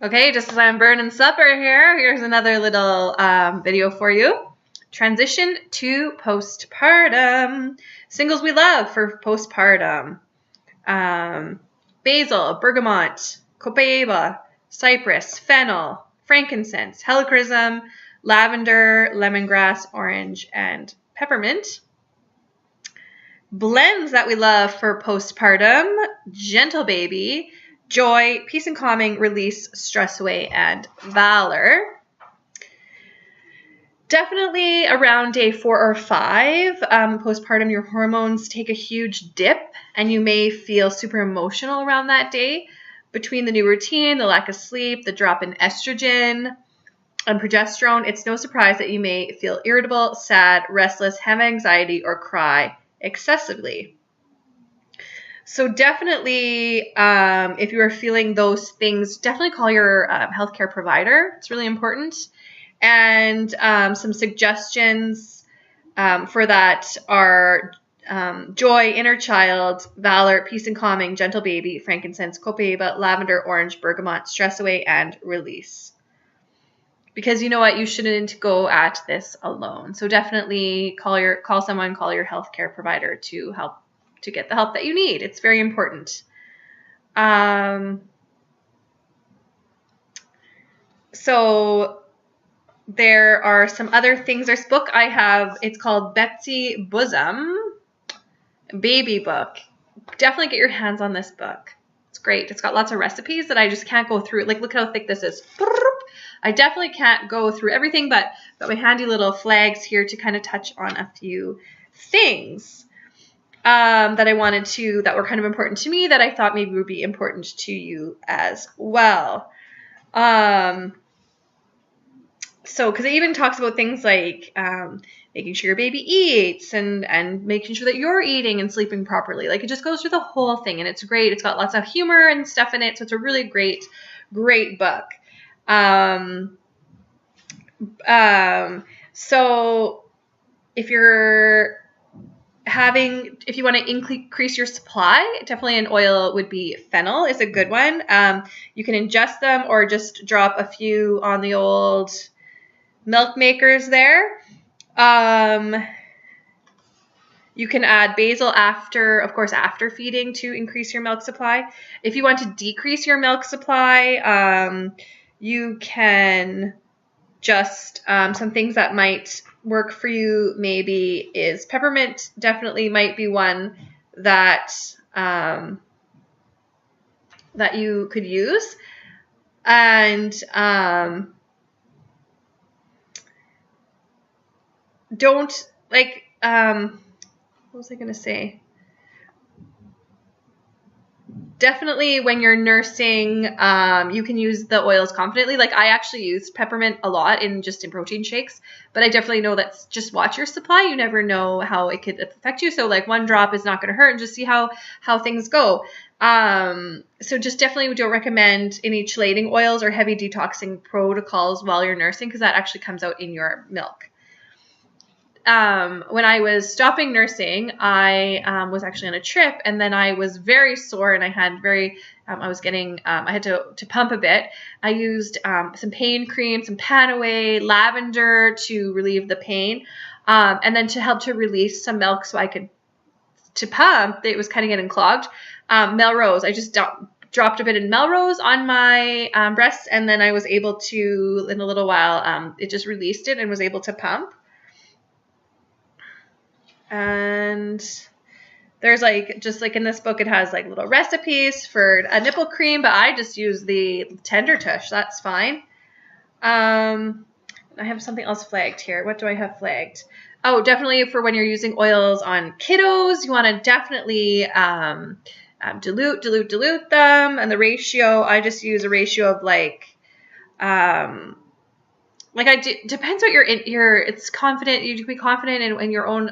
Okay, just as I'm burning supper here, here's another little video for you. Transition to postpartum. Singles we love for postpartum. Basil, bergamot, copaiba, cypress, fennel, frankincense, helichrysum, lavender, lemongrass, orange, and peppermint. Blends that we love for postpartum: Gentle Baby, Joy, Peace and Calming, Release, Stress Away, and Valor. Definitely around day 4 or 5, postpartum, your hormones take a huge dip and you may feel super emotional around that day. Between the new routine, the lack of sleep, the drop in estrogen and progesterone, it's no surprise that you may feel irritable, sad, restless, have anxiety, or cry excessively. So definitely, if you are feeling those things, definitely call your healthcare provider. It's really important. And some suggestions for that are Joy, Inner Child, Valor, Peace and Calming, Gentle Baby, Frankincense, copaiba, lavender, orange, bergamot, Stress Away, and Release. Because you know what, you shouldn't go at this alone. So definitely call your healthcare provider to get the help that you need. It's very important. So there are some other things. There's a book I have. It's called Betsy Bosom Baby Book. Definitely get your hands on this book. It's great. It's got lots of recipes that I just can't go through. Like, look how thick this is. I definitely can't go through everything, but got my handy little flags here to kind of touch on a few things that I wanted to, that were kind of important to me, that I thought maybe would be important to you as well. So, because it even talks about things like making sure your baby eats and making sure that you're eating and sleeping properly. Like, it just goes through the whole thing, and it's great. It's got lots of humor and stuff in it, so it's a really great book. So if you want to increase your supply, definitely an oil would be fennel is a good one. You can ingest them or just drop a few on the old milk makers there. You can add basil after feeding to increase your milk supply. If you want to decrease your milk supply, you can just, some things that might work for you maybe is peppermint. Definitely might be one that that you could use. And don't, like, what was I going to say? Definitely when you're nursing, you can use the oils confidently. Like, I actually use peppermint a lot in protein shakes, but I definitely know that just watch your supply. You never know how it could affect you. So like 1 drop is not going to hurt, and just see how things go. So just definitely don't recommend any chelating oils or heavy detoxing protocols while you're nursing, because that actually comes out in your milk. When I was stopping nursing, I was actually on a trip, and then I was very sore, and I had I had to pump a bit. I used some pain cream, some Panaway, lavender to relieve the pain, and then to help to release some milk so I could pump. It was kind of getting clogged. Melrose, I just dropped a bit in Melrose on my breasts, and then I was able to, in a little while, it just released it and was able to pump. And there's just like in this book, it has like little recipes for a nipple cream, but I just use the Tender Tush. That's fine. I have something else flagged here. What do I have flagged? Oh, definitely for when you're using oils on kiddos, you want to definitely dilute them. And the ratio, I just use a ratio of depends what it's confident. You can be confident in your own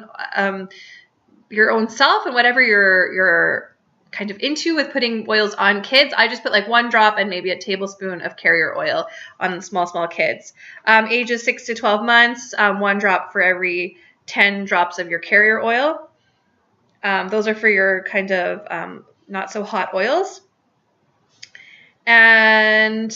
self and whatever you're kind of into with putting oils on kids. I just put like 1 drop and maybe a tablespoon of carrier oil on small kids. Ages 6 to 12 months, 1 drop for every 10 drops of your carrier oil. Those are for your kind of not so hot oils. And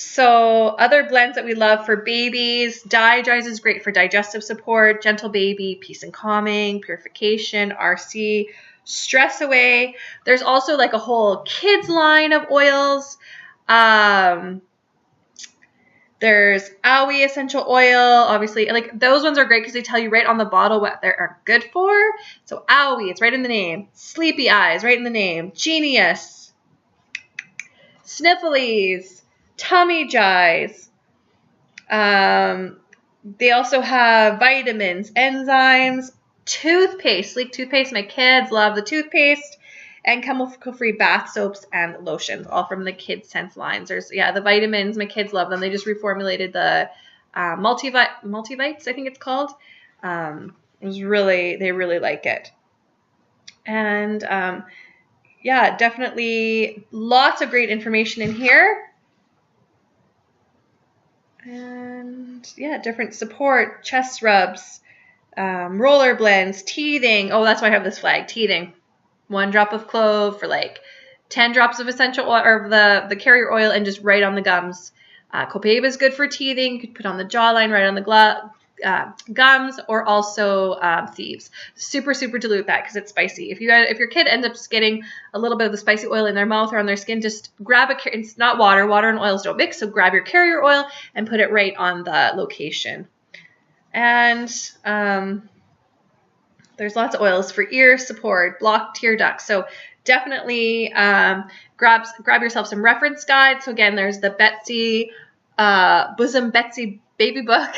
So other blends that we love for babies, Digize is great for digestive support, Gentle Baby, peace and calming, purification, RC, stress away. There's also like a whole kids line of oils. There's Aoi essential oil, obviously. Like those ones are great because they tell you right on the bottle what they are good for. So Aoi, it's right in the name. Sleepy Eyes, right in the name. Genius. Sniffles. Tummy Jize. They also have vitamins, enzymes, toothpaste, sleek toothpaste. My kids love the toothpaste, and chemical-free bath soaps and lotions, all from the Kids Sense lines. There's, the vitamins. My kids love them. They just reformulated the Multivites, I think it's called. They really like it. And definitely lots of great information in here. And different support, chest rubs, roller blends, teething. Oh, that's why I have this flag, teething. 1 drop of clove for like 10 drops of essential oil or the carrier oil and just right on the gums. Copaiba is good for teething. You could put on the jawline, right on the gums, or also thieves. Super dilute that because it's spicy. If your kid ends up just getting a little bit of the spicy oil in their mouth or on their skin, just grab it's not water. Water and oils don't mix, so grab your carrier oil and put it right on the location. And there's lots of oils for ear support, blocked tear ducts. So definitely grab yourself some reference guides. So again, there's the Betsy Bosom Betsy Baby Book.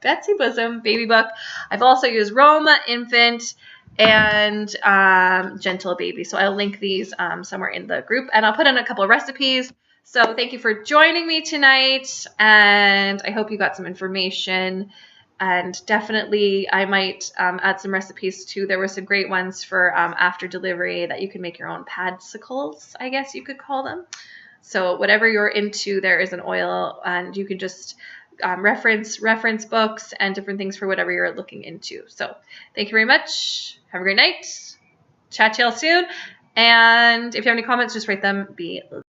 Betsy Bosom Baby Book. I've also used Roma Infant and Gentle Baby. So I'll link these somewhere in the group, and I'll put in a couple of recipes. So thank you for joining me tonight, and I hope you got some information. And definitely I might add some recipes too. There were some great ones for after delivery that you can make your own padsicles, I guess you could call them. So whatever you're into, there is an oil, and you can just reference books and different things for whatever you're looking into. So thank you very much. Have a great night. Chat to y'all soon. And if you have any comments, just write them below.